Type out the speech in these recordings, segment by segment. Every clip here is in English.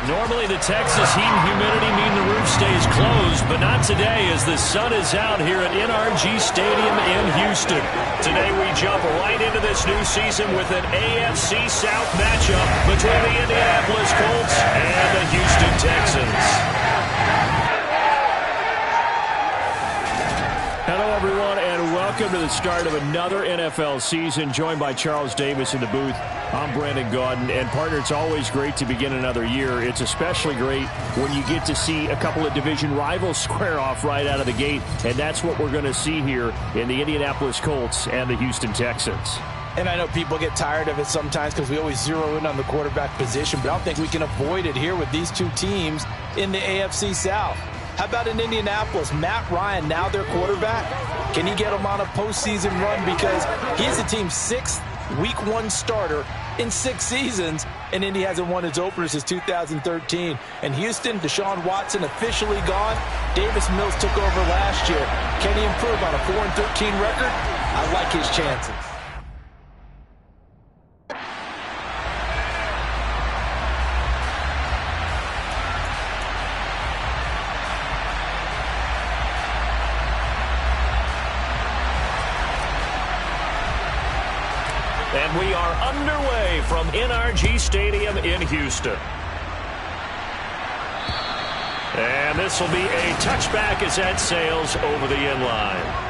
Normally the Texas heat and humidity mean the roof stays closed, but not today as the sun is out here at NRG Stadium in Houston. Today we jump right into this new season with an AFC South matchup between the Indianapolis Colts and the Houston Texans. Hello, everyone, and welcome to the start of another NFL season, joined by Charles Davis in the booth. I'm Brandon Gaudin, and partner, it's always great to begin another year. It's especially great when you get to see a couple of division rivals square off right out of the gate, and that's what we're going to see here in the Indianapolis Colts and the Houston Texans. And I know people get tired of it sometimes because we always zero in on the quarterback position, but I don't think we can avoid it here with these two teams in the AFC South. How about in Indianapolis? Matt Ryan, now their quarterback. Can he get them on a postseason run? Because he's the team's sixth week one starter in 6 seasons, and Indy hasn't won its opener since 2013. And Houston, Deshaun Watson officially gone. Davis Mills took over last year. Can he improve on a 4-13 record? I like his chances. And we are underway from NRG Stadium in Houston. And this will be a touchback as that sails over the end line.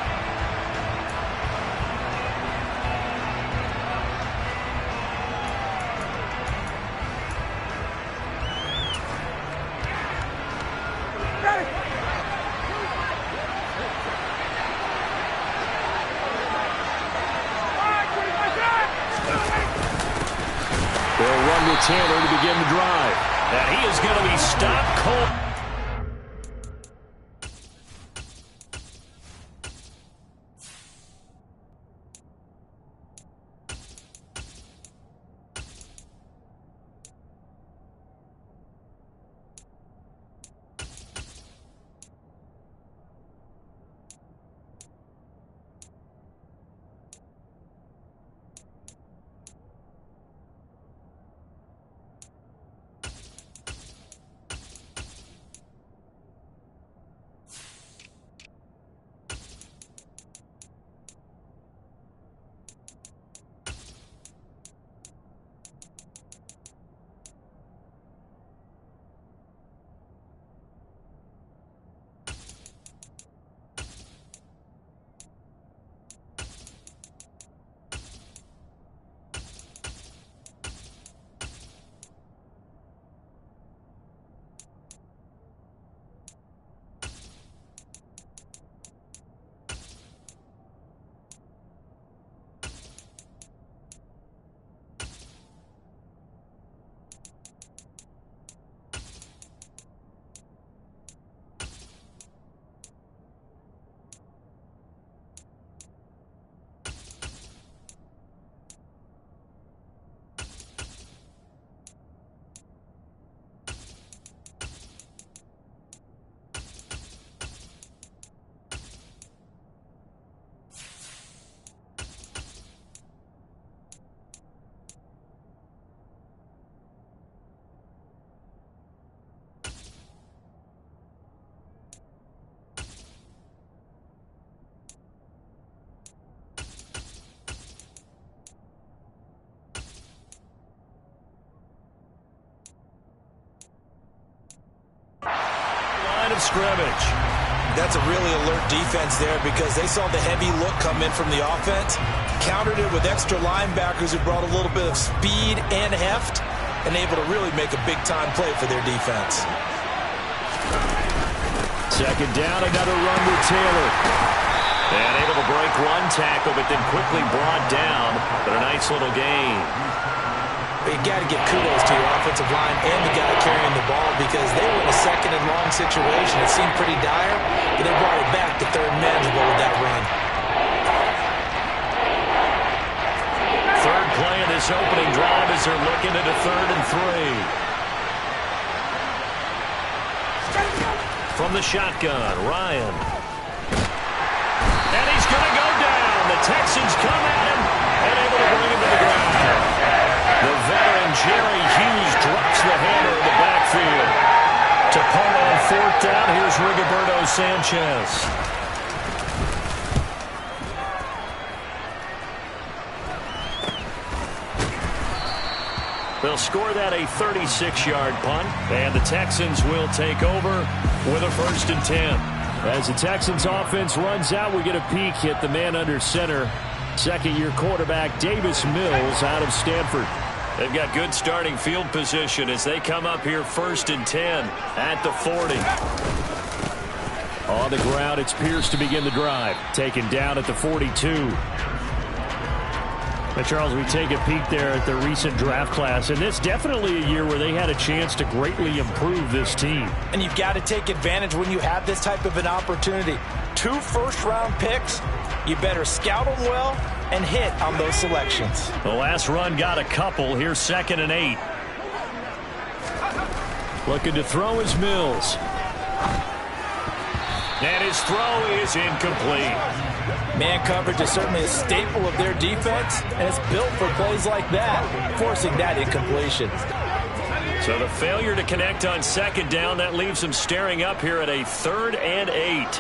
Taylor to begin the drive. And he is going to be stopped cold. Scrimmage. That's a really alert defense there because they saw the heavy look come in from the offense, countered it with extra linebackers who brought a little bit of speed and heft, and able to really make a big-time play for their defense. Second down, another run with Taylor. And able to break one tackle, but then quickly brought down, but a nice little gain. You got to give kudos to your offensive line and the guy carrying the ball because they were in a second and long situation. It seemed pretty dire, but they brought it back to third and manageable with that run. Third play of this opening drive as they're looking at a 3rd and 3. From the shotgun, Ryan. And he's going to go down. The Texans come at him and able to bring him to the ground. The veteran Jerry Hughes drops the hammer in the backfield. Rigoberto Sanchez. They'll score that a 36-yard punt, and the Texans will take over with a 1st and 10. As the Texans offense runs out, we get a peek at the man under center. Second-year quarterback Davis Mills out of Stanford. They've got good starting field position as they come up here 1st and 10 at the 40. On the ground, it's Pierce to begin the drive. Taken down at the 42. Now, Charles, we take a peek there at the recent draft class, and it's definitely a year where they had a chance to greatly improve this team. And you've got to take advantage when you have this type of an opportunity. 2 first-round picks, you better scout them well and hit on those selections. The last run got a couple. Here's 2nd and 8. Looking to throw is Mills. And his throw is incomplete. Man coverage is certainly a staple of their defense, and it's built for plays like that, forcing that incompletion. So the failure to connect on 2nd down, that leaves them staring up here at a 3rd and 8.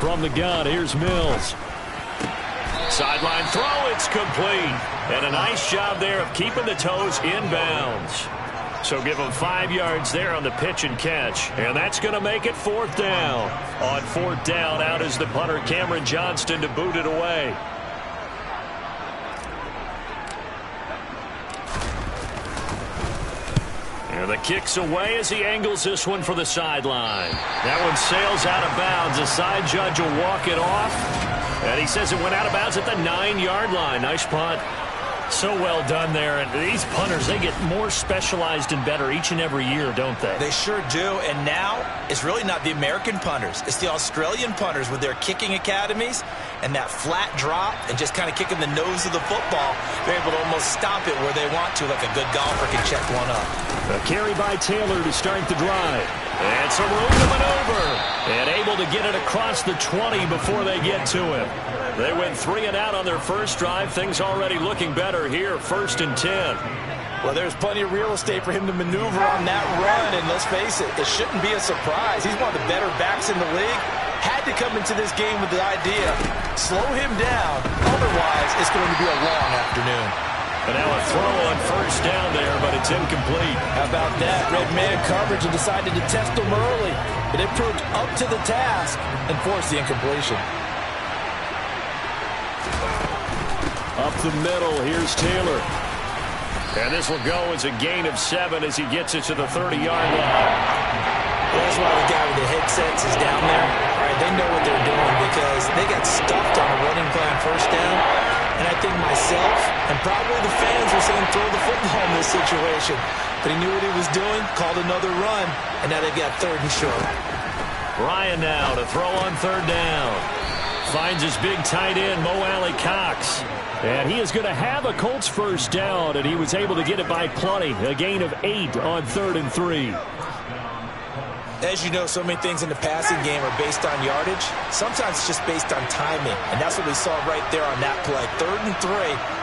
From the gun, here's Mills. Sideline throw, it's complete. And a nice job there of keeping the toes inbounds. So give them 5 yards there on the pitch and catch. And that's going to make it 4th down. On 4th down, out is the punter, Cameron Johnston, to boot it away. And the kick's away as he angles this one for the sideline. That one sails out of bounds. The side judge will walk it off. And he says it went out of bounds at the 9-yard line. Nice punt. So well done there. And these punters, they get more specialized and better each and every year, don't they? They sure do. And now it's really not the American punters. It's the Australian punters with their kicking academies and that flat drop and just kind of kicking the nose of the football. They're able to almost stop it where they want to, like a good golfer can check one up. A carry by Taylor to start the drive. And some room to maneuver. And able to get it across the 20 before they get to him. They went 3 and out on their first drive. Things already looking better here. 1st and 10. Well, there's plenty of real estate for him to maneuver on that run. And let's face it, it shouldn't be a surprise. He's one of the better backs in the league. Had to come into this game with the idea, slow him down. Otherwise, it's going to be a long afternoon. And now a throw on 1st down there, but it's incomplete. How about that? Red man coverage and decided to test him early. But it proved up to the task and forced the incompletion. Up the middle, here's Taylor. And this will go as a gain of 7 as he gets it to the 30-yard line. That's why the guy with the headsets is down there. All right, they know what they're doing because they got stuffed on a running play on 1st down. And I think myself and probably the fans were saying throw the football in this situation. But he knew what he was doing, called another run, and now they've got 3rd and short. Ryan now to throw on 3rd down. Finds his big tight end, Mo Alley Cox. And he is going to have a Colts 1st down, and he was able to get it by plenty. A gain of 8 on 3rd and 3. As you know, so many things in the passing game are based on yardage. Sometimes it's just based on timing, and that's what we saw right there on that play. 3rd and 3,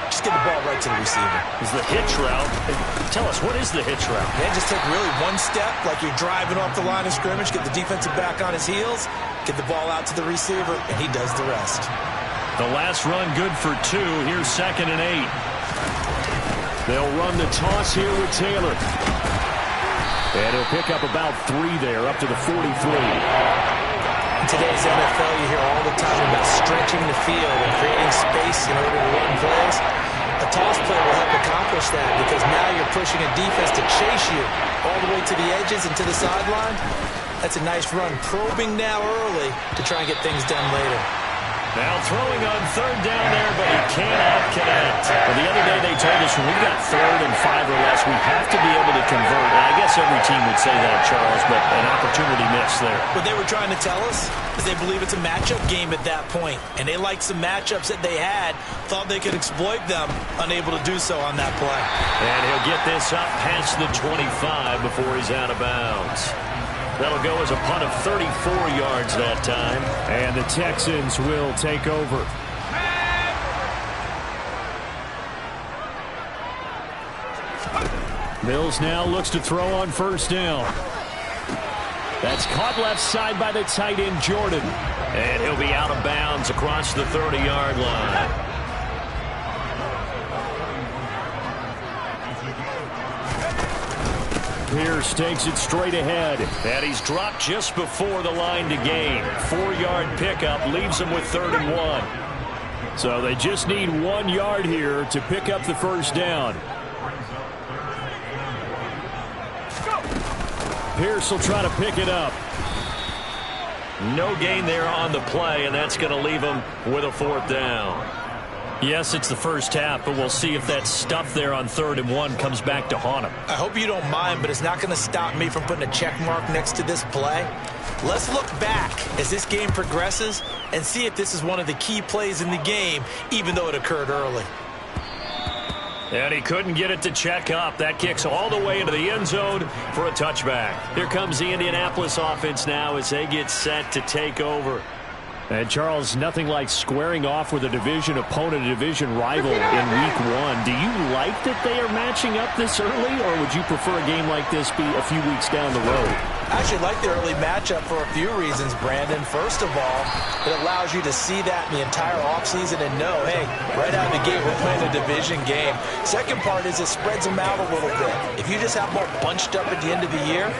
just get the ball right to the receiver. Is the hitch route. Tell us, what is the hitch route? Yeah, just take really one step like you're driving off the line of scrimmage, get the defensive back on his heels, get the ball out to the receiver, and he does the rest. The last run good for 2. Here's 2nd and 8. They'll run the toss here with Taylor. And he'll pick up about 3 there, up to the 43. In today's NFL, you hear all the time about stretching the field and creating space in order to run plays. A toss play will help accomplish that because now you're pushing a defense to chase you all the way to the edges and to the sideline. That's a nice run, probing now early to try and get things done later. Now throwing on 3rd down there, but he cannot connect. Well, the other day they told us when we got 3rd and 5 or less, we have to be able to convert. And I guess every team would say that, Charles, but an opportunity missed there. What they were trying to tell us is they believe it's a matchup game at that point, and they liked some matchups that they had, thought they could exploit them, unable to do so on that play. And he'll get this up past the 25 before he's out of bounds. That'll go as a punt of 34 yards that time. And the Texans will take over. Mills now looks to throw on 1st down. That's caught left side by the tight end, Jordan. And he'll be out of bounds across the 30-yard line. Pierce takes it straight ahead. And he's dropped just before the line to gain. 4-yard pickup leaves him with 3rd and 1. So they just need 1 yard here to pick up the first down. Pierce will try to pick it up. No gain there on the play, and that's going to leave him with a 4th down. Yes, it's the first half, but we'll see if that stuff there on 3rd and 1 comes back to haunt him. I hope you don't mind, but it's not going to stop me from putting a check mark next to this play. Let's look back as this game progresses and see if this is one of the key plays in the game, even though it occurred early. And he couldn't get it to check up. That kicks all the way into the end zone for a touchback. Here comes the Indianapolis offense now as they get set to take over. And, Charles, nothing like squaring off with a division opponent, a division rival in week 1. Do you like that they are matching up this early, or would you prefer a game like this be a few weeks down the road? I actually like the early matchup for a few reasons, Brandon. First of all, it allows you to see that in the entire offseason and know, hey, right out of the gate, we're playing a division game. Second part is it spreads them out a little bit. If you just have them all bunched up at the end of the year,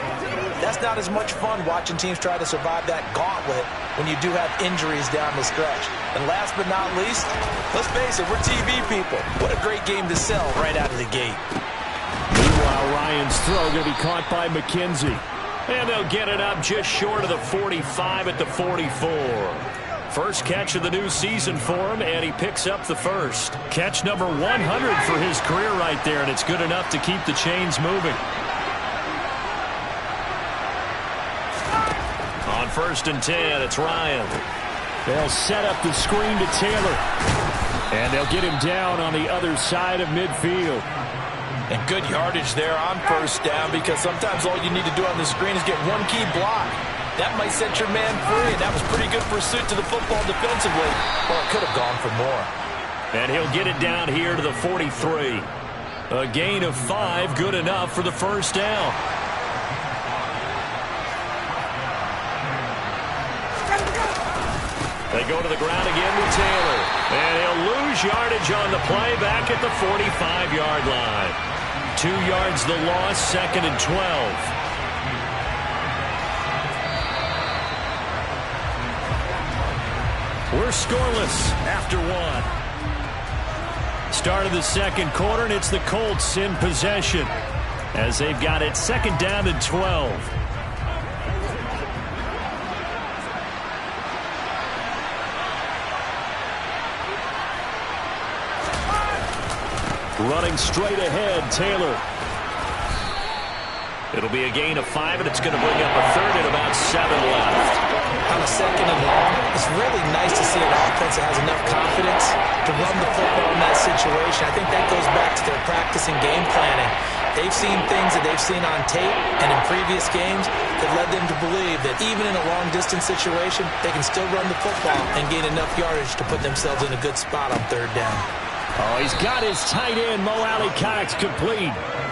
that's not as much fun watching teams try to survive that gauntlet when you do have injuries down the stretch. And last but not least, let's face it, we're TV people. What a great game to sell right out of the gate. Meanwhile, Ryan's throw going to be caught by McKenzie. And they'll get it up just short of the 45 at the 44. First catch of the new season for him, and he picks up the first. Catch number 100 for his career right there, and it's good enough to keep the chains moving. On 1st and 10, it's Ryan. They'll set up the screen to Taylor. And they'll get him down on the other side of midfield. And good yardage there on 1st down, because sometimes all you need to do on the screen is get one key block. That might set your man free, and that was pretty good pursuit to the football defensively. Well, it could have gone for more. And he'll get it down here to the 43. A gain of 5, good enough for the first down. They go to the ground again with Taylor. And he'll lose yardage on the play back at the 45-yard line. 2 yards the loss, 2nd and 12. We're scoreless after 1. Start of the second quarter, and it's the Colts in possession as they've got it 2nd down and 12. Running straight ahead, Taylor. It'll be a gain of 5, and it's going to bring up a 3rd and about 7 left. On a 2nd and long, it's really nice to see an offense that has enough confidence to run the football in that situation. I think that goes back to their practice and game planning. They've seen things that they've seen on tape and in previous games that led them to believe that even in a long-distance situation, they can still run the football and gain enough yardage to put themselves in a good spot on 3rd down. Oh, he's got his tight end, Mo Alley-Cox, complete.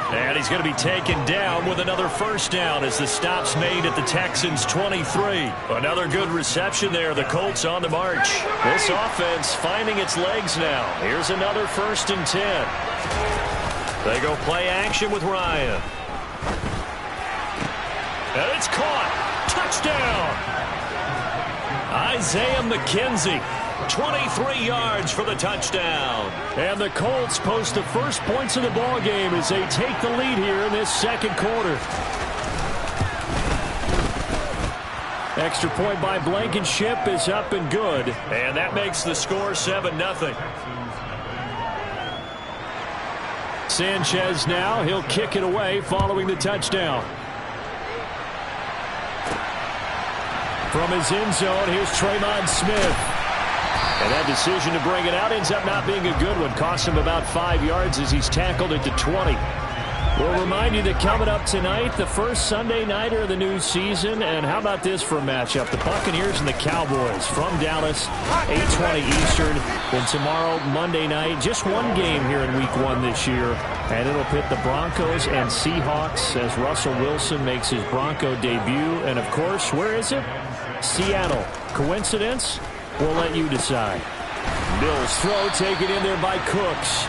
And he's going to be taken down with another first down as the stop's made at the Texans' 23. Another good reception there. The Colts on the march. This offense finding its legs now. Here's another 1st and 10. They go play action with Ryan. And it's caught. Touchdown. Isaiah McKenzie. 23 yards for the touchdown. And the Colts post the first points of the ball game as they take the lead here in this second quarter. Extra point by Blankenship is up and good. And that makes the score 7-0. Sanchez now, he'll kick it away following the touchdown. From his end zone, here's Tremon Smith. And that decision to bring it out ends up not being a good one. Cost him about 5 yards as he's tackled at the 20. We'll remind you that coming up tonight, the first Sunday nighter of the new season. And how about this for a matchup? The Buccaneers and the Cowboys from Dallas, 8:20 Eastern. Then tomorrow, Monday night, just one game here in week 1 this year. And it'll pit the Broncos and Seahawks as Russell Wilson makes his Bronco debut. And, of course, where is it? Seattle. Coincidence? We'll let you decide. Mills throw taken in there by Cooks.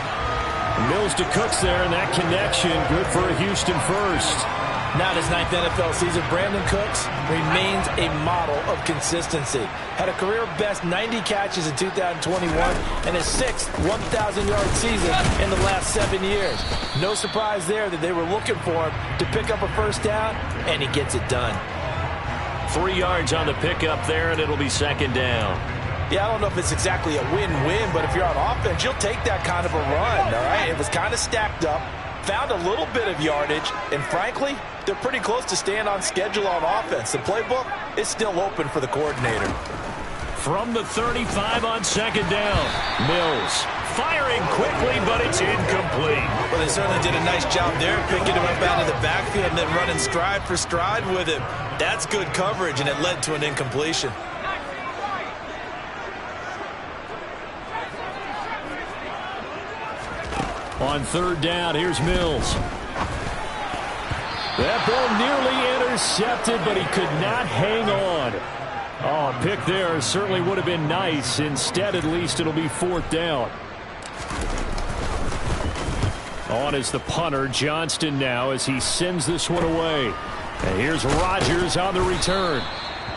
Mills to Cooks there, and that connection good for a Houston first. Now in his 9th NFL season, Brandon Cooks remains a model of consistency. Had a career-best 90 catches in 2021 and his 6th 1,000-yard season in the last 7 years. No surprise there that they were looking for him to pick up a first down, and he gets it done. 3 yards on the pickup there, and it'll be second down. Yeah, I don't know if it's exactly a win-win, but if you're on offense, you'll take that kind of a run, all right? It was kind of stacked up, found a little bit of yardage, and frankly, they're pretty close to staying on schedule on offense. The playbook is still open for the coordinator. From the 35 on second down, Mills firing quickly, but it's incomplete. Well, they certainly did a nice job there, picking him up out of the backfield and then running stride for stride with him. That's good coverage, and it led to an incompletion. On third down, here's Mills. That ball nearly intercepted, but he could not hang on. Oh, a pick there certainly would have been nice. Instead, at least, it'll be fourth down. On is the punter, Johnston now, as he sends this one away. And here's Rodgers on the return.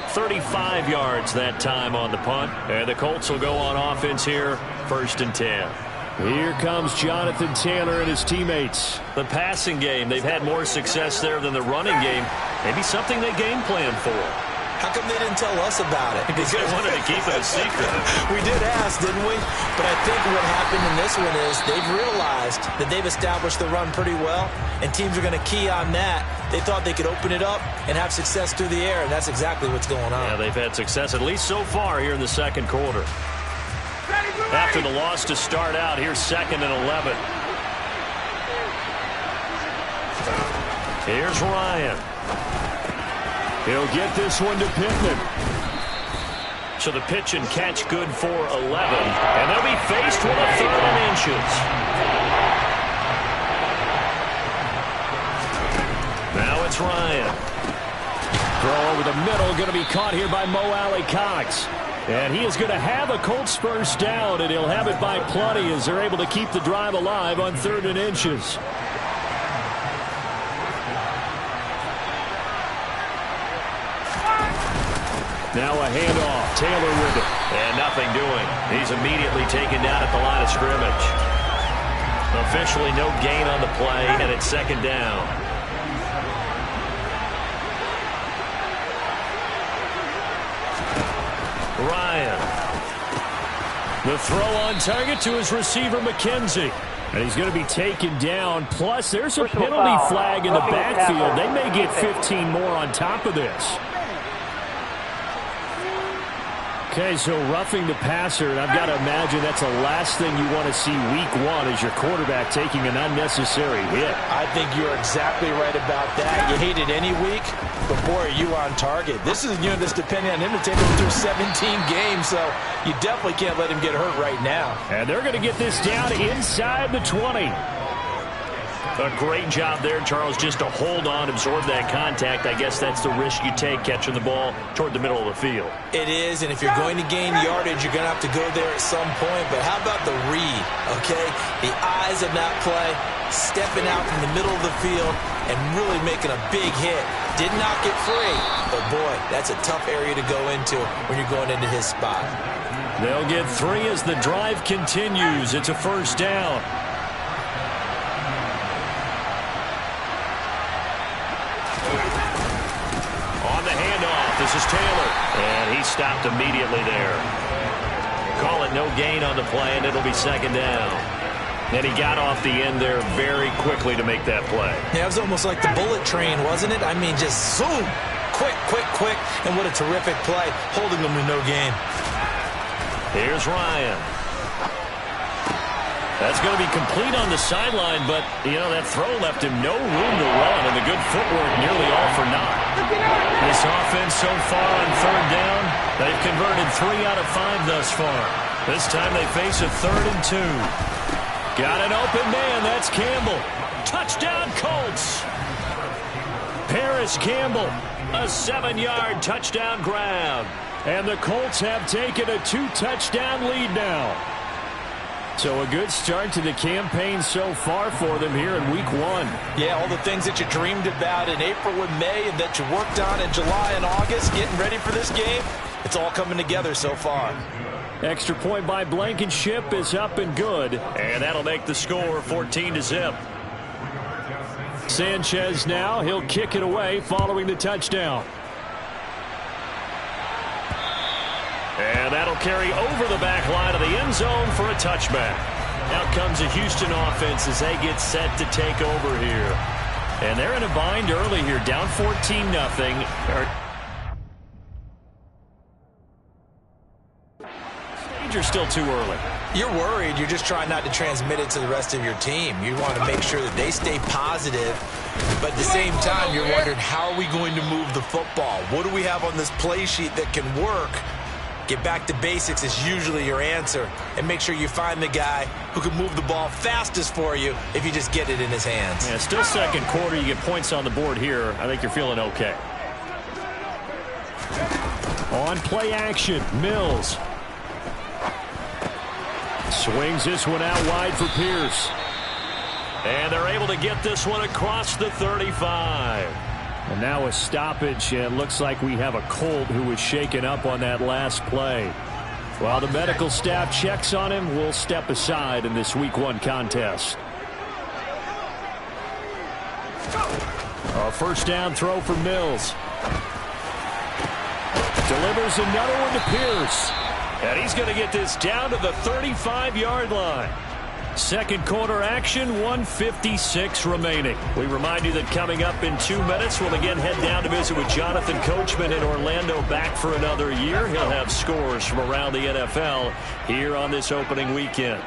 35 yards that time on the punt. And the Colts will go on offense here, 1st and 10. Here comes Jonathan Taylor and his teammates. The passing game, they've had more success there than the running game. Maybe something they game plan for. How come they didn't tell us about it? Because they wanted to keep it a secret. We did ask, didn't we? But I think what happened in this one is they've realized that they've established the run pretty well, and teams are going to key on that. They thought they could open it up and have success through the air, and that's exactly what's going on. Yeah, they've had success, at least so far, here in the second quarter. After the loss to start out, here's 2nd and 11. Here's Ryan. He'll get this one to Pittman. So the pitch and catch good for 11. And they'll be faced with a 3rd and inches. Now it's Ryan. Throw over the middle, going to be caught here by Mo Alley-Cox. And he is going to have a Colts first down, and he'll have it by plenty as they're able to keep the drive alive on 3rd and inches. Now a handoff. Taylor with it. And nothing doing. He's immediately taken down at the line of scrimmage. Officially no gain on the play, and it's 2nd down. Ryan. The throw on target to his receiver, McKenzie. And he's going to be taken down. Plus, there's a penalty flag in the backfield. They may get 15 more on top of this. Okay, so roughing the passer, and I've got to imagine that's the last thing you want to see week 1 as your quarterback taking an unnecessary hit. I think you're exactly right about that. You hate it any week, but boy, are you on target. This is a unit that's depending on him to take him through 17 games, so you definitely can't let him get hurt right now. And they're going to get this down inside the 20. A great job there, Charles, just to hold on, absorb that contact. I guess that's the risk you take catching the ball toward the middle of the field. It is, and if you're going to gain yardage, you're going to have to go there at some point. But how about the read, okay? The eyes of that play, stepping out from the middle of the field and really making a big hit. Did not get free, but boy, that's a tough area to go into when you're going into his spot. They'll get 3 as the drive continues. It's a first down. This is Taylor, and he stopped immediately there. Call it no gain on the play, and it'll be 2nd down. And he got off the end there very quickly to make that play. Yeah, it was almost like the bullet train, wasn't it? I mean, just zoom, quick, and what a terrific play, holding them to no gain. Here's Ryan. That's going to be complete on the sideline, but, you know, that throw left him no room to run, and the good footwork nearly all for naught. This offense so far on 3rd down, they've converted 3 out of 5 thus far. This time they face a 3rd and 2. Got an open man. That's Campbell. Touchdown, Colts. Paris Campbell, a 7-yard touchdown grab. And the Colts have taken a 2-touchdown lead now. So a good start to the campaign so far for them here in week 1. Yeah, all the things that you dreamed about in April and May and that you worked on in July and August, getting ready for this game, it's all coming together so far. Extra point by Blankenship is up and good. And that'll make the score 14-0. Sanchez now, he'll kick it away following the touchdown. And that'll carry over the back line of the end zone for a touchback. Out comes the Houston offense as they get set to take over here. And they're in a bind early here, down 14-0. You're still too early. You're worried. You're just trying not to transmit it to the rest of your team. You want to make sure that they stay positive, but at the same time, you're wondering, how are we going to move the football? What do we have on this play sheet that can work? Get back to basics is usually your answer, and make sure you find the guy who can move the ball fastest for you if you just get it in his hands. Yeah, still second quarter. You get points on the board here. I think you're feeling okay. On play action, Mills. Swings this one out wide for Pierce. And they're able to get this one across the 35. And now a stoppage, and it looks like we have a Colt who was shaken up on that last play. While the medical staff checks on him, we'll step aside in this week 1 contest. A first down throw for Mills. Delivers another one to Pierce. And he's going to get this down to the 35-yard line. Second quarter action, 1:56 remaining. We remind you that coming up in 2 minutes, we'll again head down to visit with Jonathan Coachman in Orlando, back for another year. He'll have scores from around the NFL here on this opening weekend.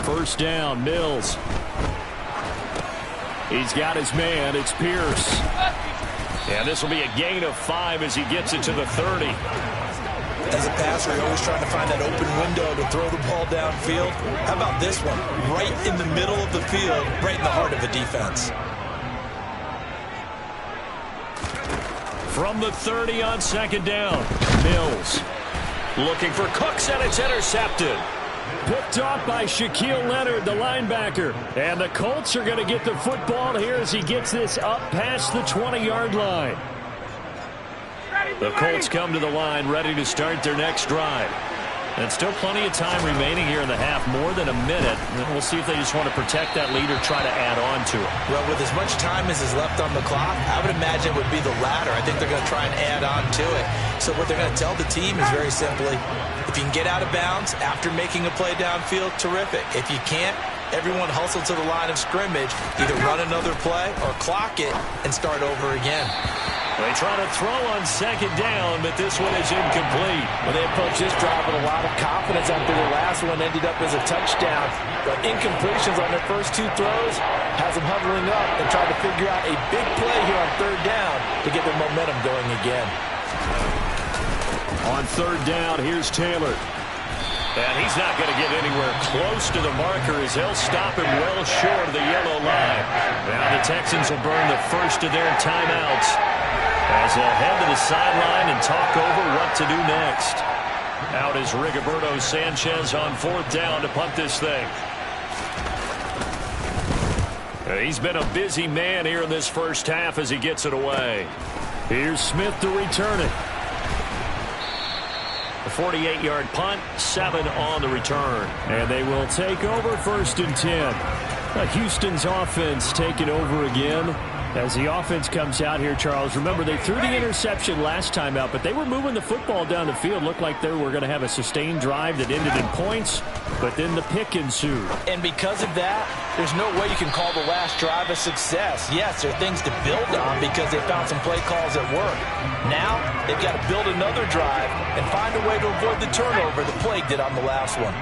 First down, Mills. He's got his man. It's Pierce. And this will be a gain of 5 as he gets it to the 30. As a passer, you're always trying to find that open window to throw the ball downfield. How about this one? Right in the middle of the field, right in the heart of the defense. From the 30 on second down, Mills looking for Cooks, and it's intercepted. Picked off by Shaquille Leonard, the linebacker. And the Colts are going to get the football here as he gets this up past the 20-yard line. The Colts come to the line ready to start their next drive. And still plenty of time remaining here in the half, more than a minute. And we'll see if they just want to protect that lead or try to add on to it. Well, with as much time as is left on the clock, I would imagine it would be the latter. I think they're going to try and add on to it. So what they're going to tell the team is very simply, if you can get out of bounds after making a play downfield, terrific. If you can't, everyone hustle to the line of scrimmage, either run another play or clock it and start over again. They try to throw on second down, but this one is incomplete. Well, they approached this drive with a lot of confidence after their last one ended up as a touchdown. But incompletions on their first 2 throws has them huddling up and trying to figure out a big play here on third down to get their momentum going again. On third down, here's Taylor. And he's not going to get anywhere close to the marker as they'll stop him well short of the yellow line. Now the Texans will burn the first of their timeouts as they'll head to the sideline and talk over what to do next. Out is Rigoberto Sanchez on fourth down to punt this thing. He's been a busy man here in this first half as he gets it away. Here's Smith to return it. A 48-yard punt, 7 on the return. And they will take over first and 10. Houston's offense taking over again. As the offense comes out here, Charles, remember they threw the interception last time out, but they were moving the football down the field. Looked like they were going to have a sustained drive that ended in points, but then the pick ensued. And because of that, there's no way you can call the last drive a success. Yes, there are things to build on because they found some play calls that work. Now, they've got to build another drive and find a way to avoid the turnover the Plague did on the last one.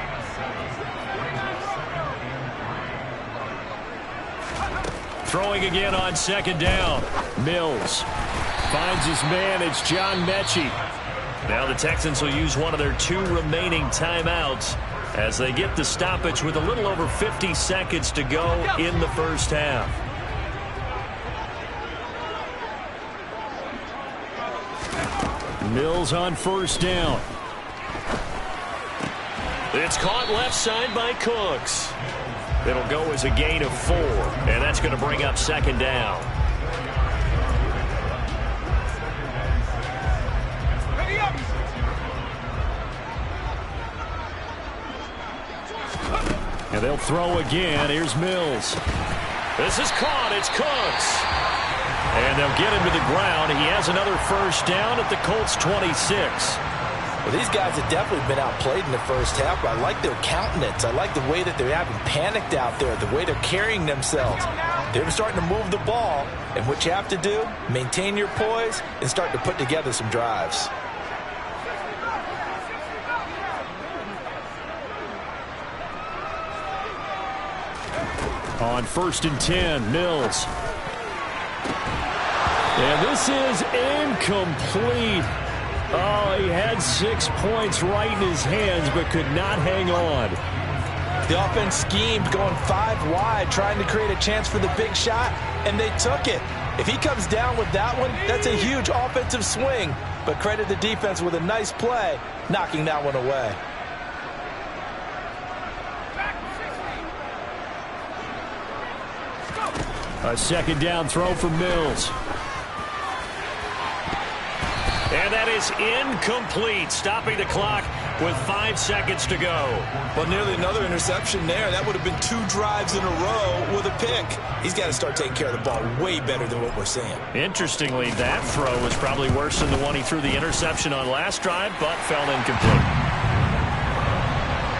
Throwing again on second down. Mills finds his man. It's John Mechie. Now the Texans will use one of their 2 remaining timeouts as they get the stoppage with a little over 50 seconds to go in the first half. Mills on first down. It's caught left side by Cooks. It'll go as a gain of 4, and that's going to bring up second down. And they'll throw again. Here's Mills. This is caught. It's Cooks. And they'll get him to the ground. He has another first down at the Colts 26. Well, these guys have definitely been outplayed in the first half, but I like their countenance. I like the way that they're having panicked out there, the way they're carrying themselves. They're starting to move the ball, and what you have to do, maintain your poise and start to put together some drives. On 1st and 10, Mills. And this is incomplete. Oh, he had 6 points right in his hands, but could not hang on. The offense schemed, going 5 wide, trying to create a chance for the big shot, and they took it. If he comes down with that one, that's a huge offensive swing. But credit the defense with a nice play, knocking that one away. A second down throw for Mills. And that is incomplete, stopping the clock with 5 seconds to go. Well, nearly another interception there. That would have been 2 drives in a row with a pick. He's got to start taking care of the ball way better than what we're seeing. Interestingly, that throw was probably worse than the one he threw the interception on last drive, but fell incomplete.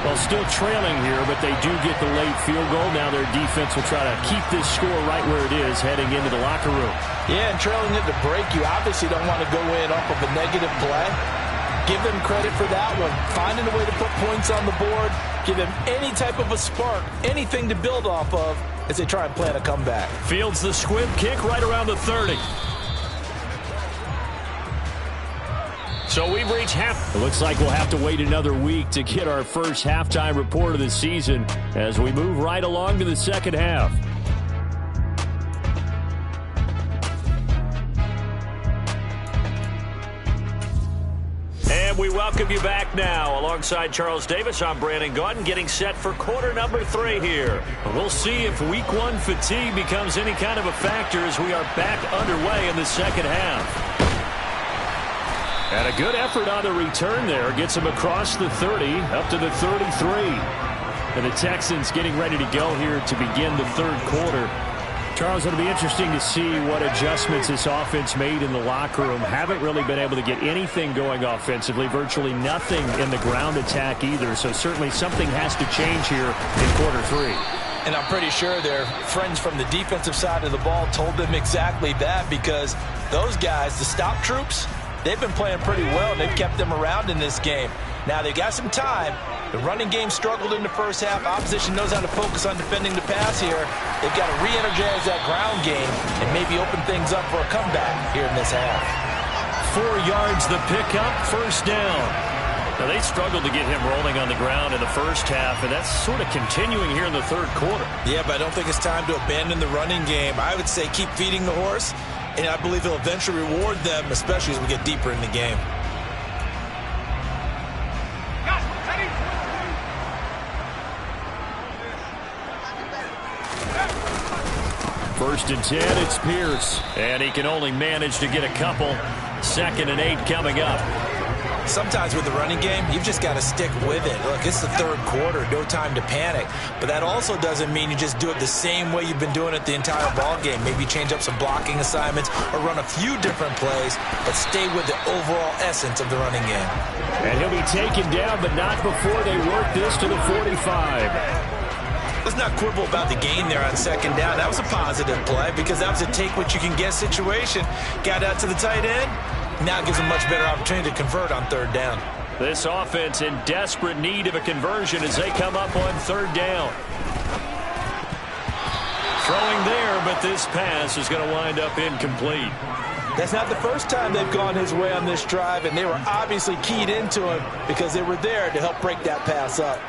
Well, still trailing here, but they do get the late field goal. Now their defense will try to keep this score right where it is heading into the locker room. Yeah, and trailing it to break, you obviously don't want to go in off of a negative play. Give them credit for that one. Finding a way to put points on the board. Give them any type of a spark, anything to build off of as they try and plan a comeback. Fields the squib kick right around the 30. So we've reached half. It looks like we'll have to wait another week to get our first halftime report of the season as we move right along to the second half. And we welcome you back now. Alongside Charles Davis, I'm Brandon Gaudin, getting set for quarter number 3 here. We'll see if week 1 fatigue becomes any kind of a factor as we are back underway in the second half. And a good effort on the return there. Gets him across the 30, up to the 33. And the Texans getting ready to go here to begin the third quarter. Charles, it'll be interesting to see what adjustments this offense made in the locker room. Haven't really been able to get anything going offensively. Virtually nothing in the ground attack either. So certainly something has to change here in quarter 3. And I'm pretty sure their friends from the defensive side of the ball told them exactly that, because those guys, the stop troops, they've been playing pretty well, and they've kept them around in this game. Now, they've got some time. The running game struggled in the first half. Opposition knows how to focus on defending the pass here. They've got to re-energize that ground game and maybe open things up for a comeback here in this half. 4 yards the pickup, first down. Now, they struggled to get him rolling on the ground in the first half, and that's sort of continuing here in the third quarter. Yeah, but I don't think it's time to abandon the running game. I would say keep feeding the horse, and I believe he'll eventually reward them, especially as we get deeper in the game. First and 10, it's Pierce. And he can only manage to get a couple. 2nd and 8 coming up. Sometimes with the running game, you've just got to stick with it. Look, it's the third quarter, no time to panic. But that also doesn't mean you just do it the same way you've been doing it the entire ball game. Maybe change up some blocking assignments or run a few different plays, but stay with the overall essence of the running game. And he'll be taken down, but not before they work this to the 45. Let's not quibble about the gain there on second down. That was a positive play because that was a take-what-you-can-get situation. Got out to the tight end. Now gives them much better opportunity to convert on third down. This offense in desperate need of a conversion as they come up on third down. Throwing there, but this pass is going to wind up incomplete. That's not the first time they've gone his way on this drive, and they were obviously keyed into him because they were there to help break that pass up.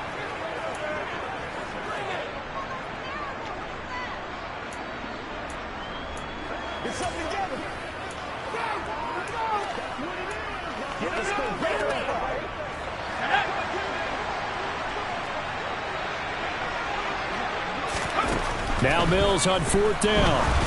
Now Mills on 4th down.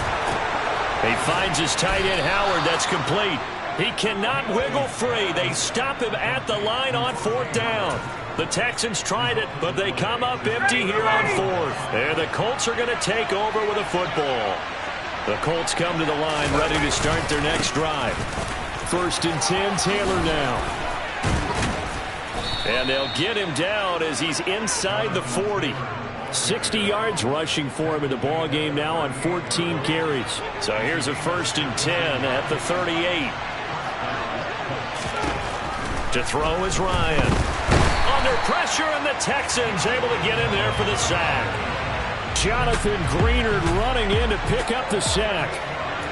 He finds his tight end Howard. That's complete. He cannot wiggle free. They stop him at the line on 4th down. The Texans tried it, but they come up empty here on 4th. And the Colts are going to take over with a football. The Colts come to the line ready to start their next drive. 1st and 10, Taylor now. And they'll get him down as he's inside the 40. 60 yards rushing for him in the ball game now on 14 carries. So here's a 1st and 10 at the 38. To throw is Ryan. Under pressure, and the Texans able to get in there for the sack. Jonathan Greenard running in to pick up the sack.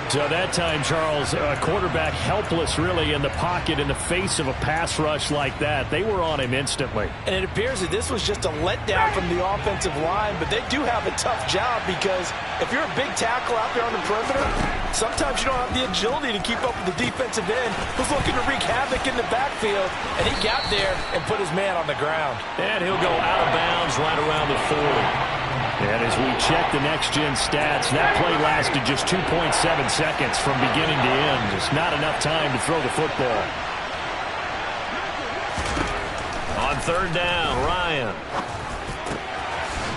So that time, Charles, quarterback helpless really in the pocket in the face of a pass rush like that. They were on him instantly. And it appears that this was just a letdown from the offensive line, but they do have a tough job because if you're a big tackle out there on the perimeter, sometimes you don't have the agility to keep up with the defensive end who's looking to wreak havoc in the backfield, and he got there and put his man on the ground. And he'll go out of bounds right around the 40. And as we check the next-gen stats, that play lasted just 2.7 seconds from beginning to end. Just not enough time to throw the football. On 3rd down, Ryan.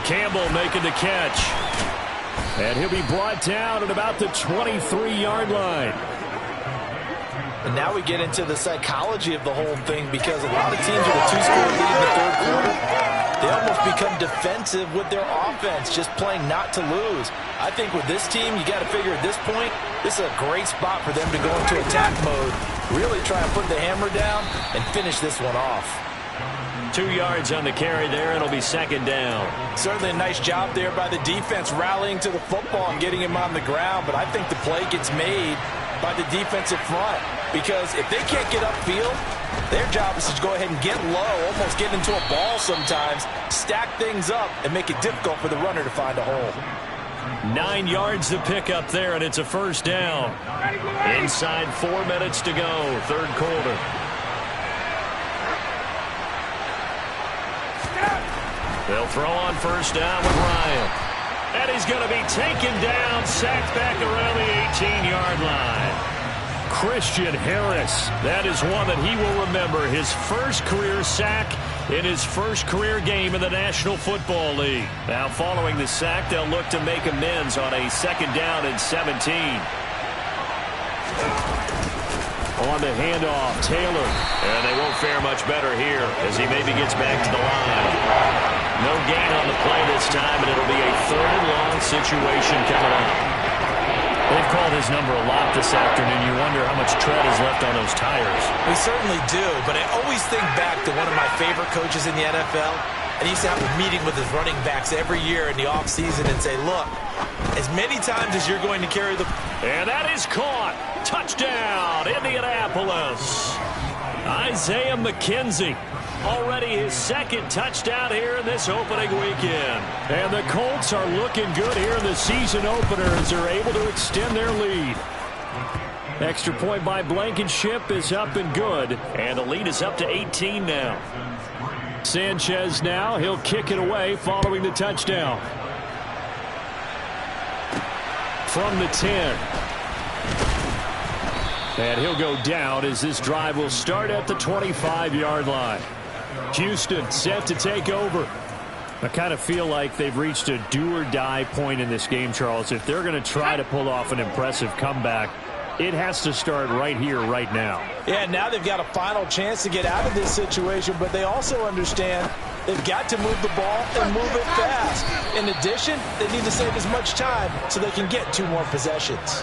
Campbell making the catch. And he'll be brought down at about the 23-yard line. And now we get into the psychology of the whole thing because a lot of teams with a 2-score lead in the 3rd quarter, they almost become defensive with their offense, just playing not to lose. I think with this team, you got to figure at this point, this is a great spot for them to go into attack mode, really try and put the hammer down and finish this one off. 2 yards on the carry there. It'll be 2nd down. Certainly a nice job there by the defense rallying to the football and getting him on the ground, but I think the play gets made by the defensive front because if they can't get upfield, their job is to go ahead and get low, almost get into a ball sometimes, stack things up, and make it difficult for the runner to find a hole. 9 yards to pick up there, and it's a 1st down. Inside 4 minutes to go, 3rd quarter. They'll throw on 1st down with Ryan. And he's going to be taken down, sacked back around the 18-yard line. Christian Harris. That is one that he will remember. His first career sack in his first career game in the National Football League. Now following the sack, they'll look to make amends on a 2nd down and 17. On the handoff, Taylor. And they won't fare much better here as he maybe gets back to the line. No gain on the play this time, and it'll be a 3rd and long situation coming up. They've called his number a lot this afternoon. You wonder how much tread is left on those tires. We certainly do, but I always think back to one of my favorite coaches in the NFL. And he used to have a meeting with his running backs every year in the offseason and say, look, as many times as you're going to carry the... And that is caught. Touchdown, Indianapolis. Isaiah McKenzie. Already his 2nd touchdown here in this opening weekend. And the Colts are looking good here in the season opener as they're able to extend their lead. Extra point by Blankenship is up and good. And the lead is up to 18 now. Sanchez now, he'll kick it away following the touchdown. From the 10. And he'll go down as this drive will start at the 25-yard line. Houston set to take over. I kind of feel like they've reached a do-or-die point in this game, Charles. If they're going to try to pull off an impressive comeback, it has to start right here, right now. Yeah, now they've got a final chance to get out of this situation, but they also understand they've got to move the ball and move it fast. In addition, they need to save as much time so they can get 2 more possessions.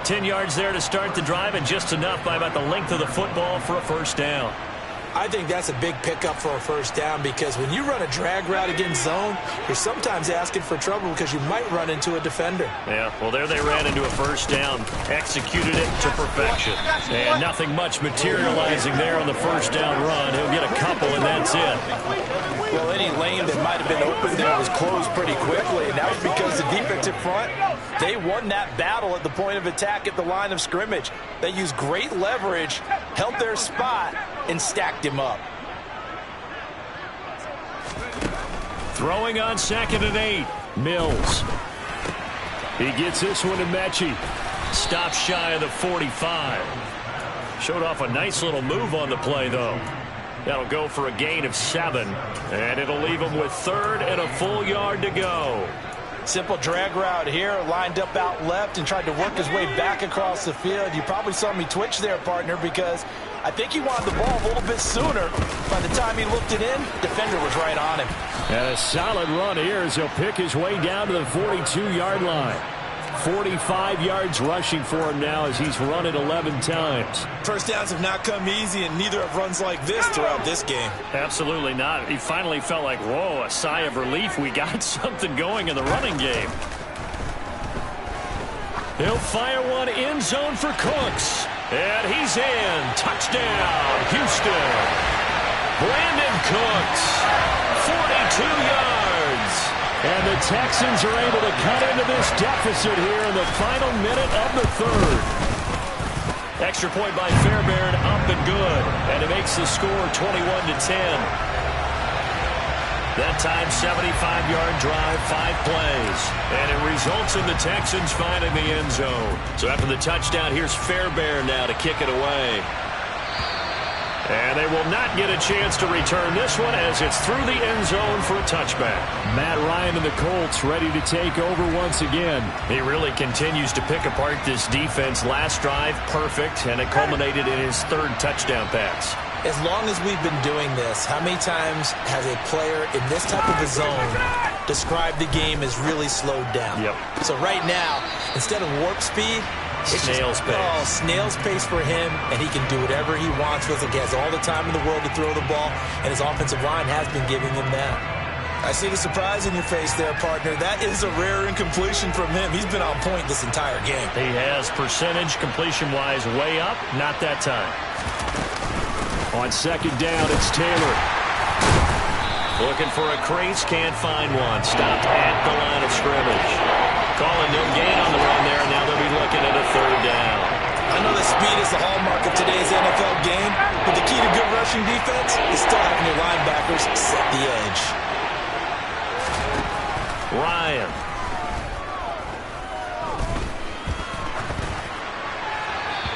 10 yards there to start the drive, and just enough by about the length of the football for a 1st down. I think that's a big pickup for a first down because when you run a drag route against zone, you're sometimes asking for trouble because you might run into a defender. Yeah, well, there they ran into a first down, executed it to perfection. And nothing much materializing there on the first down run. He'll get a couple, and that's it. Well, any lane that might have been open there was closed pretty quickly, and that was because the defensive front, they won that battle at the point of attack at the line of scrimmage. They used great leverage, held their spot, and stacked him up. Throwing on 2nd and 8. Mills. He gets this one to Mechie. Stops shy of the 45. Showed off a nice little move on the play, though. That'll go for a gain of 7. And it'll leave him with 3rd and a full yard to go. Simple drag route here, lined up out left and tried to work his way back across the field. You probably saw me twitch there, partner, because I think he wanted the ball a little bit sooner. By the time he looked it in, defender was right on him. And a solid run here as he'll pick his way down to the 42-yard line. 45 yards rushing for him now as he's run it 11 times. First downs have not come easy, and neither have runs like this throughout this game. Absolutely not. He finally felt like, whoa, a sigh of relief. We got something going in the running game. He'll fire one end zone for Cooks. And he's in. Touchdown, Houston. Brandon Cooks, 42 yards. And the Texans are able to cut into this deficit here in the final minute of the 3rd. Extra point by Fairbairn, up and good. And it makes the score 21-10. That time, 75-yard drive, 5 plays. And it results in the Texans finding the end zone. So after the touchdown, here's Fairbairn now to kick it away. And they will not get a chance to return this one as it's through the end zone for a touchback. Matt Ryan and the Colts ready to take over once again. He really continues to pick apart this defense. Last drive, perfect, and it culminated in his 3rd touchdown pass. As long as we've been doing this, how many times has a player in this type of a zone described the game as really slowed down? Yep. So right now, instead of warp speed, it's snail's pace. Oh, snail's pace for him, and he can do whatever he wants. Feels like he has all the time in the world to throw the ball, and his offensive line has been giving him that. I see the surprise in your face there, partner. That is a rare incompletion from him. He's been on point this entire game. He has percentage completion-wise way up, not that time. On 2nd down, it's Taylor. Looking for a crease, can't find one. Stopped at the line of scrimmage. Calling no gain on the run there, and now they'll be looking at a 3rd down. I know that speed is the hallmark of today's NFL game, but the key to good rushing defense is still having your linebackers set the edge. Ryan.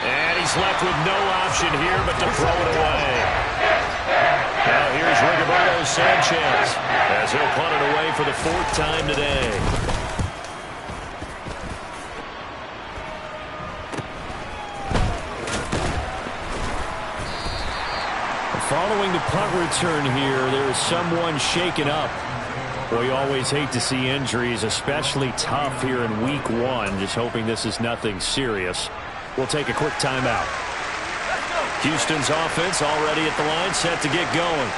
And he's left with no option here but to throw it away. Now here's Rigoberto Sanchez as he'll punt it away for the 4th time today. Following the punt return here, there is someone shaken up. We always hate to see injuries, especially tough here in week 1. Just hoping this is nothing serious. We'll take a quick timeout. Houston's offense already at the line, set to get going.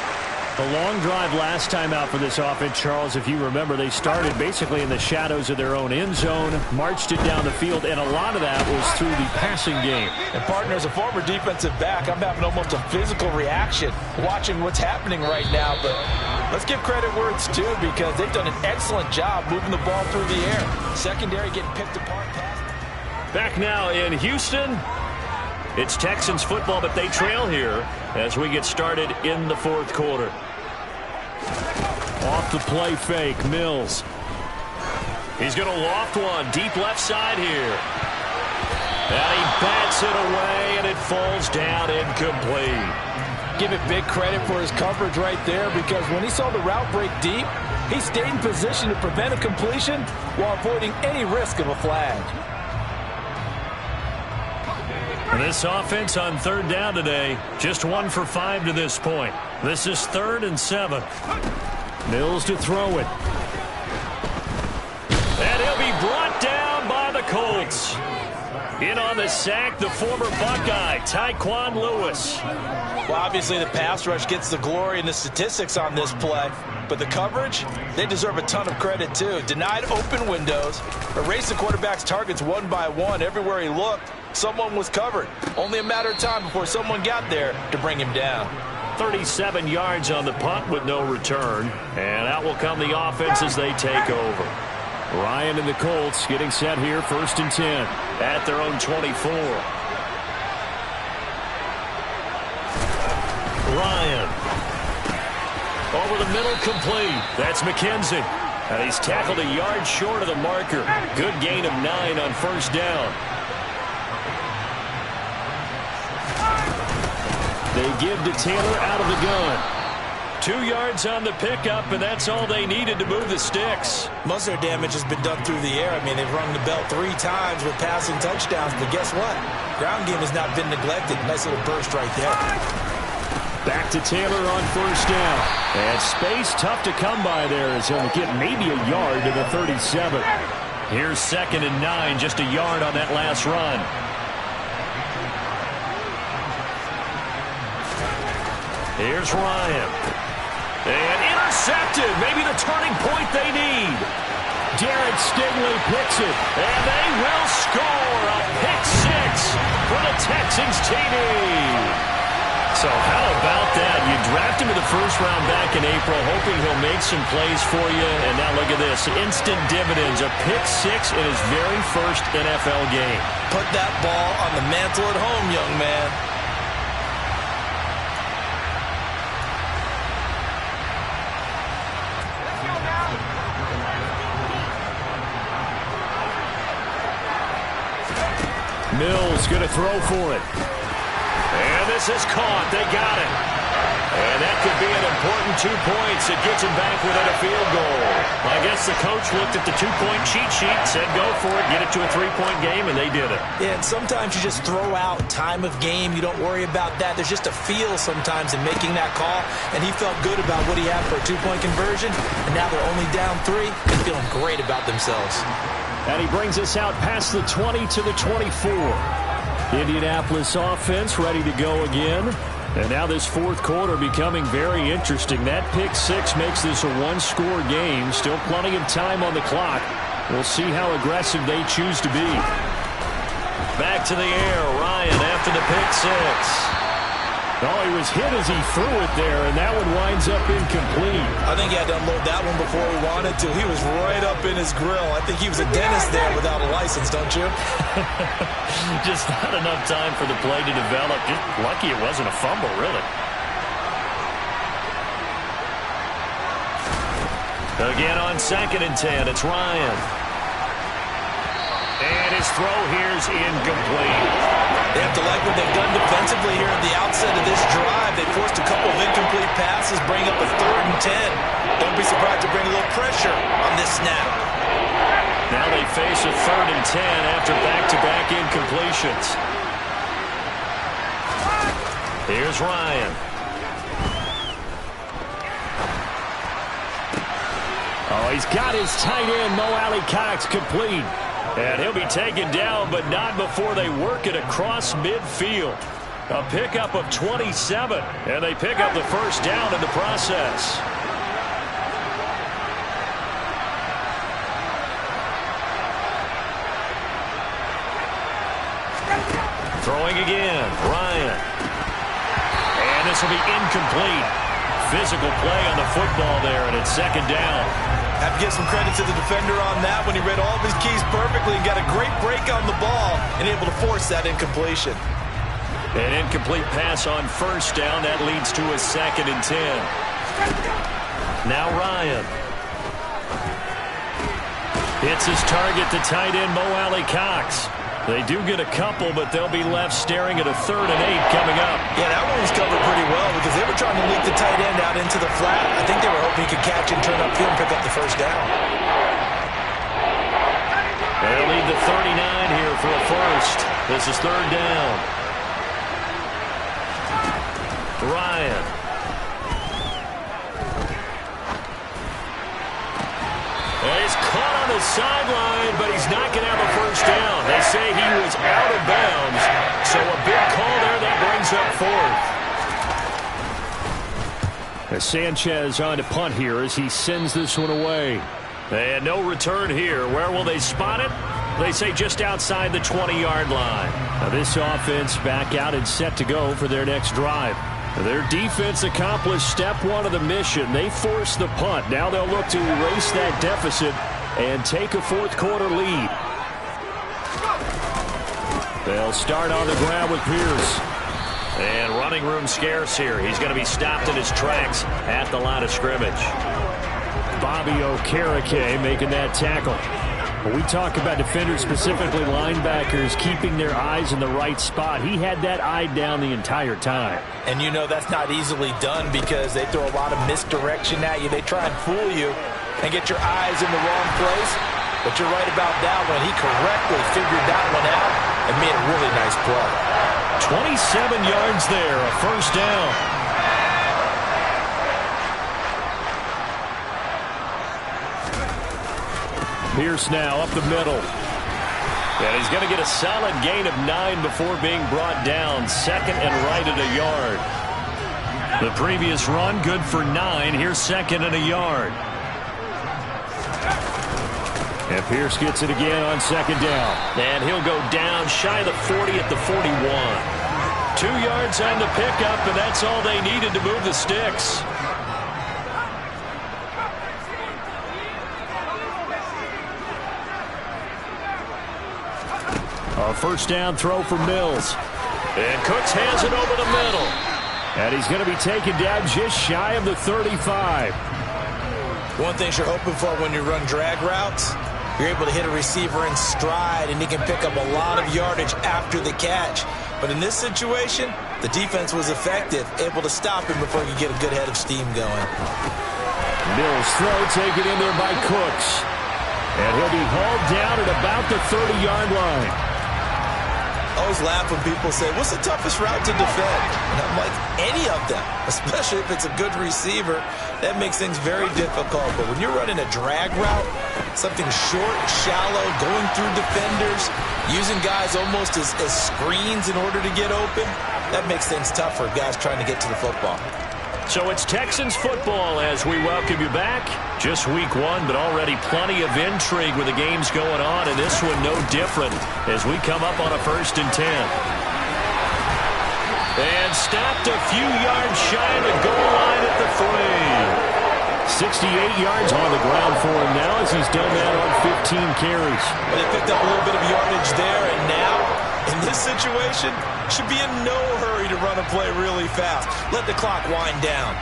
The long drive last time out for this offense, Charles, if you remember, they started basically in the shadows of their own end zone, marched it down the field, and a lot of that was through the passing game. And, partner, as a former defensive back, I'm having almost a physical reaction watching what's happening right now. But let's give credit where it's due because they've done an excellent job moving the ball through the air. Secondary getting picked apart. Back now in Houston. It's Texans football, but they trail here as we get started in the 4th quarter. Off the play fake, Mills. He's going to loft one deep left side here. And he bats it away, and it falls down incomplete. Give it big credit for his coverage right there because when he saw the route break deep, he stayed in position to prevent a completion while avoiding any risk of a flag. This offense on 3rd down today, just 1 for 5 to this point. This is 3rd and 7. Mills to throw it. And he'll be brought down by the Colts. In on the sack, the former Buckeye, Tyquan Lewis. Well, obviously the pass rush gets the glory and the statistics on this play, but the coverage, they deserve a ton of credit too. Denied open windows, erased the quarterback's targets one by one. Everywhere he looked, someone was covered. Only a matter of time before someone got there to bring him down. 37 yards on the punt with no return, and out will come the offense as they take over. Ryan and the Colts getting set here, 1st and 10. At their own 24. Ryan. Over the middle, complete. That's McKenzie. And he's tackled a yard short of the marker. Good gain of 9 on 1st down. They give to Taylor out of the gun. 2 yards on the pickup, and that's all they needed to move the sticks. Most of their damage has been done through the air. I mean, they've rung the bell 3 times with passing touchdowns, but guess what? Ground game has not been neglected. Nice little burst right there. Back to Taylor on 1st down. And space tough to come by there as he'll get maybe a yard to the 37. Here's 2nd and 9, just a yard on that last run. Here's Ryan. And intercepted. Maybe the turning point they need. Jared Stingley picks it. And they will score a pick 6 for the Texans TD. So how about that? You draft him in the 1st round back in April, hoping he'll make some plays for you. And now look at this. Instant dividends. A pick 6 in his very 1st NFL game. Put that ball on the mantle at home, young man. Mills going to throw for it. And this is caught. They got it. And that could be an important 2 points. It gets him back within a field goal. I guess the coach looked at the 2-point cheat sheet, said go for it, get it to a 3-point game, and they did it. Yeah, and sometimes you just throw out time of game. You don't worry about that. There's just a feel sometimes in making that call, and he felt good about what he had for a 2-point conversion, and now they're only down 3 and feeling great about themselves. And he brings us out past the 20 to the 24. Indianapolis offense ready to go again. And now this 4th quarter becoming very interesting. That pick 6 makes this a 1-score game. Still plenty of time on the clock. We'll see how aggressive they choose to be. Back to the air. Ryan after the pick 6. Oh, he was hit as he threw it there, and that one winds up incomplete. I think he had to unload that one before he wanted to. He was right up in his grill. I think he was a dentist there without a license, don't you? Just not enough time for the play to develop. Just lucky it wasn't a fumble, really. Again on 2nd and 10, it's Ryan. And his throw here's incomplete. They have to like what they've done defensively here at the outset of this drive. They forced a couple of incomplete passes, bring up a 3rd and 10. Don't be surprised to bring a little pressure on this snap. Now they face a 3rd and 10 after back-to-back incompletions. Here's Ryan. Oh, he's got his tight end, Mo Alley-Cox, complete. And he'll be taken down, but not before they work it across midfield. A pickup of 27, and they pick up the 1st down in the process. Throwing again, Ryan. And this will be incomplete. Physical play on the football there, and it's 2nd down. Have to give some credit to the defender on that when he read all of his keys perfectly and got a great break on the ball and able to force that incompletion. An incomplete pass on 1st down. That leads to a 2nd and 10. Now Ryan. Hits his target, the tight end, Mo Alley-Cox. They do get a couple, but they'll be left staring at a 3rd and 8 coming up. Yeah, that one was covered pretty well because they were trying to leak the tight end out into the flat. I think they were hoping he could catch and turn upfield and pick up the 1st down. They'll lead the 39 here for a 1st. This is 3rd down. Ryan. And he's caught on the sideline, but he's not going to have a first down. They say he was out of bounds, so a big call there that brings up fourth. Sanchez on to punt here as he sends this one away. And no return here. Where will they spot it? They say just outside the 20-yard line. Now this offense back out and set to go for their next drive. Their defense accomplished step one of the mission. They forced the punt. Now they'll look to erase that deficit and take a fourth-quarter lead. They'll start on the ground with Pierce. And running room scarce here. He's going to be stopped in his tracks at the line of scrimmage. Bobby Okereke making that tackle. When we talk about defenders, specifically linebackers, keeping their eyes in the right spot, he had that eye down the entire time. And you know that's not easily done because they throw a lot of misdirection at you. They try and fool you and get your eyes in the wrong place. But you're right about that one. He correctly figured that one out and made a really nice play. 27 yards there, a first down. Pierce now up the middle. And he's going to get a solid gain of 9 before being brought down. Second and right at a yard. The previous run good for 9. Here's second and a yard. And Pierce gets it again on second down. And he'll go down shy of the 40 at the 41. 2 yards on the pickup, and that's all they needed to move the sticks. A first down throw for Mills. And Cooks has it over the middle. And he's going to be taken down just shy of the 35. One thing you're hoping for when you run drag routes, you're able to hit a receiver in stride, and he can pick up a lot of yardage after the catch. But in this situation, the defense was effective, able to stop him before he could get a good head of steam going. Mills throw taken in there by Cooks. And he'll be hauled down at about the 30-yard line. I always laugh when people say, what's the toughest route to defend? And I'm like, any of them, especially if it's a good receiver. That makes things very difficult. But when you're running a drag route, something short, shallow, going through defenders, using guys almost as screens in order to get open, that makes things tough for guys trying to get to the football. So it's Texans football as we welcome you back. Just week 1, but already plenty of intrigue with the games going on, and this one no different as we come up on a 1st and 10. And stopped a few yards shy of the goal line at the 3. 68 yards on the ground for him now as he's done that on 15 carries. Well, they picked up a little bit of yardage there, and now, in this situation, should be in no hurry to run a play really fast. Let the clock wind down.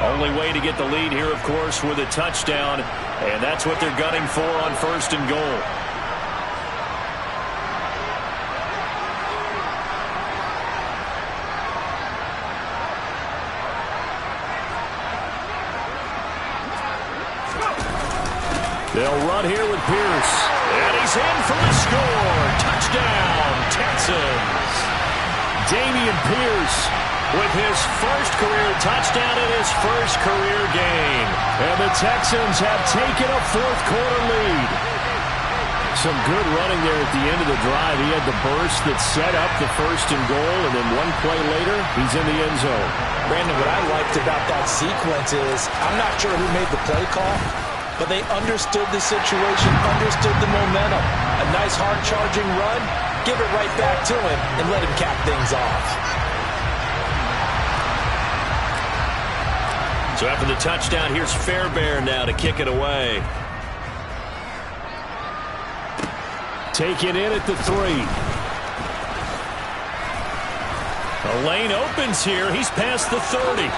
Only way to get the lead here, of course, with a touchdown, and that's what they're gunning for on 1st and goal. They'll run here with Pierce. And he's in for the score. Touchdown, Texans. Dameon Pierce with his first career touchdown in his first career game. And the Texans have taken a fourth-quarter lead. Some good running there at the end of the drive. He had the burst that set up the 1st and goal, and then one play later, he's in the end zone. Brandon, what I liked about that sequence is I'm not sure who made the play call, but they understood the situation, understood the momentum. A nice hard-charging run, give it right back to him, and let him cap things off. So after the touchdown, here's Fairbairn now to kick it away. Taken in at the 3. The lane opens here. He's past the 30.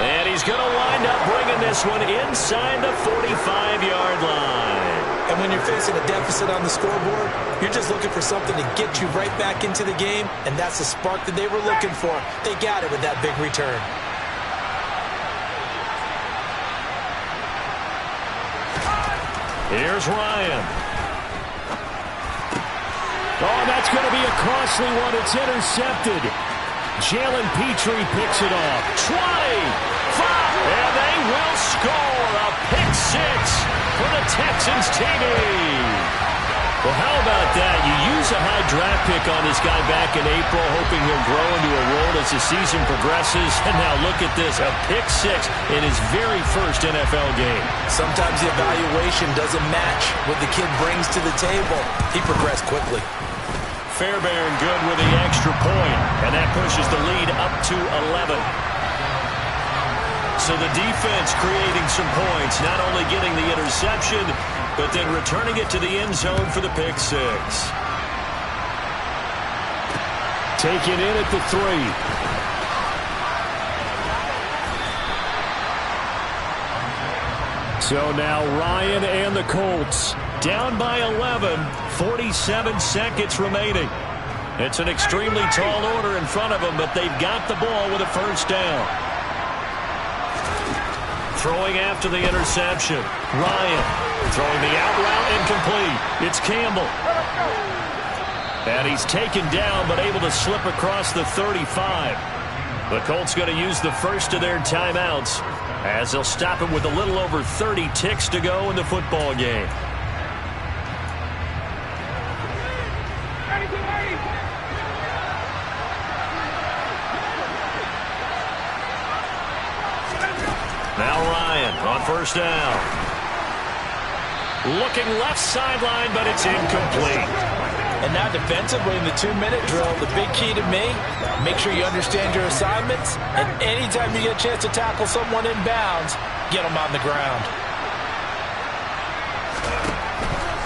And he's going to wind up bringing this one inside the 45-yard line. And when you're facing a deficit on the scoreboard, you're just looking for something to get you right back into the game, and that's the spark that they were looking for. They got it with that big return. Here's Ryan. Oh, that's going to be a costly one. It's intercepted. Jalen Petrie picks it off. 20, will score a pick six for the Texans TD. Well, how about that? You use a high draft pick on this guy back in April, hoping he'll grow into a role as the season progresses. And now look at this, a pick six in his very first NFL game. Sometimes the evaluation doesn't match what the kid brings to the table. He progressed quickly. Fairbairn good with the extra point, and that pushes the lead up to 11. So the defense creating some points, not only getting the interception, but then returning it to the end zone for the pick six. Take it in at the 3. So now Ryan and the Colts down by 11, 47 seconds remaining. It's an extremely tall order in front of them, but they've got the ball with a first down. Throwing after the interception. Ryan throwing the out route incomplete. It's Campbell. And he's taken down but able to slip across the 35. The Colts going to use the first of their timeouts as they'll stop him with a little over 30 ticks to go in the football game. Now Ryan on first down. Looking left sideline, but it's incomplete. And now defensively in the 2-minute drill, the big key to me, make sure you understand your assignments, and anytime you get a chance to tackle someone in bounds, get them on the ground.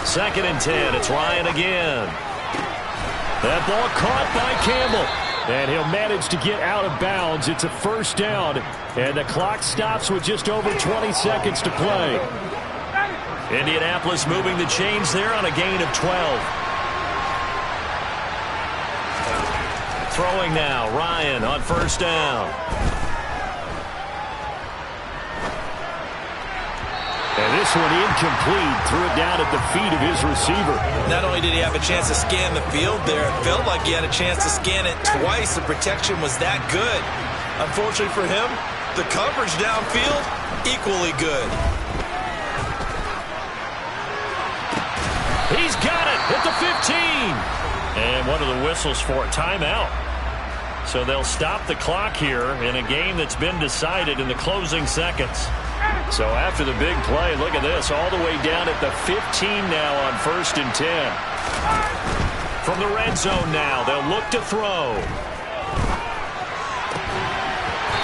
2nd and 10. It's Ryan again. That ball caught by Campbell. And he'll manage to get out of bounds. It's a first down. And the clock stops with just over 20 seconds to play. Indianapolis moving the chains there on a gain of 12. Throwing now. Ryan on first down. And this one incomplete. Threw it down at the feet of his receiver. Not only did he have a chance to scan the field there, it felt like he had a chance to scan it twice. The protection was that good. Unfortunately for him, the coverage downfield, equally good. He's got it at the 15. And one of the whistles for a timeout. So they'll stop the clock here in a game that's been decided in the closing seconds. So after the big play, look at this, all the way down at the 15 now on 1st and 10. From the red zone now, they'll look to throw.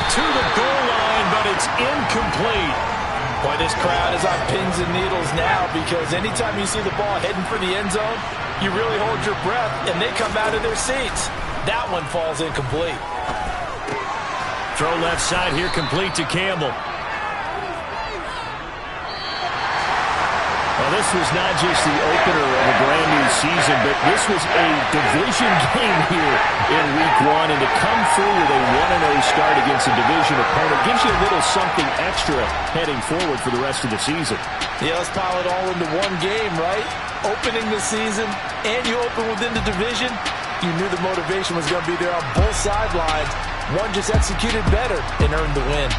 To the goal line, but it's incomplete. Boy, this crowd is on pins and needles now because anytime you see the ball heading for the end zone, you really hold your breath and they come out of their seats. That one falls incomplete. Throw left side here, complete to Campbell. Well, this was not just the opener of a brand new season, but this was a division game here in week 1. And to come through with a 1-0 start against a division opponent gives you a little something extra heading forward for the rest of the season. Yeah, let's pile it all into one game, right? Opening the season, and you open within the division. You knew the motivation was going to be there on both sidelines. One just executed better and earned the win.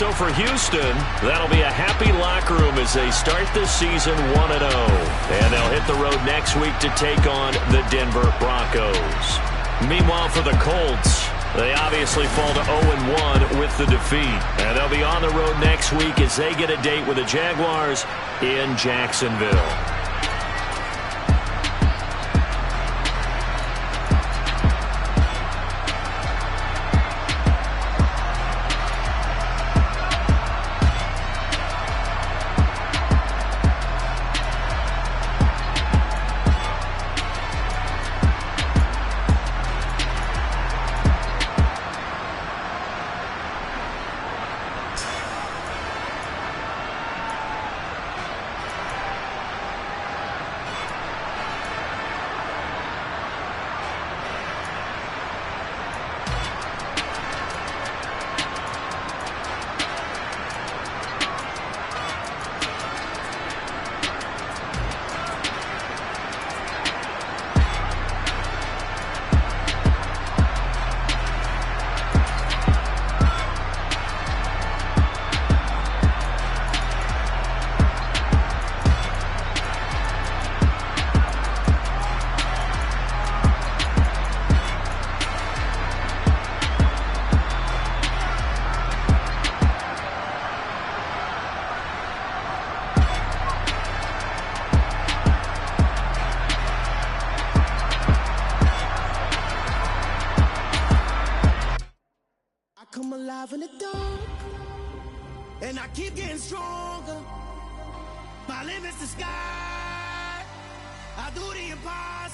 So for Houston, that'll be a happy locker room as they start this season 1-0. And they'll hit the road next week to take on the Denver Broncos. Meanwhile, for the Colts, they obviously fall to 0-1 with the defeat. And they'll be on the road next week as they get a date with the Jaguars in Jacksonville. come alive in the dark, and I keep getting stronger. My limit's the sky. I do the impossible.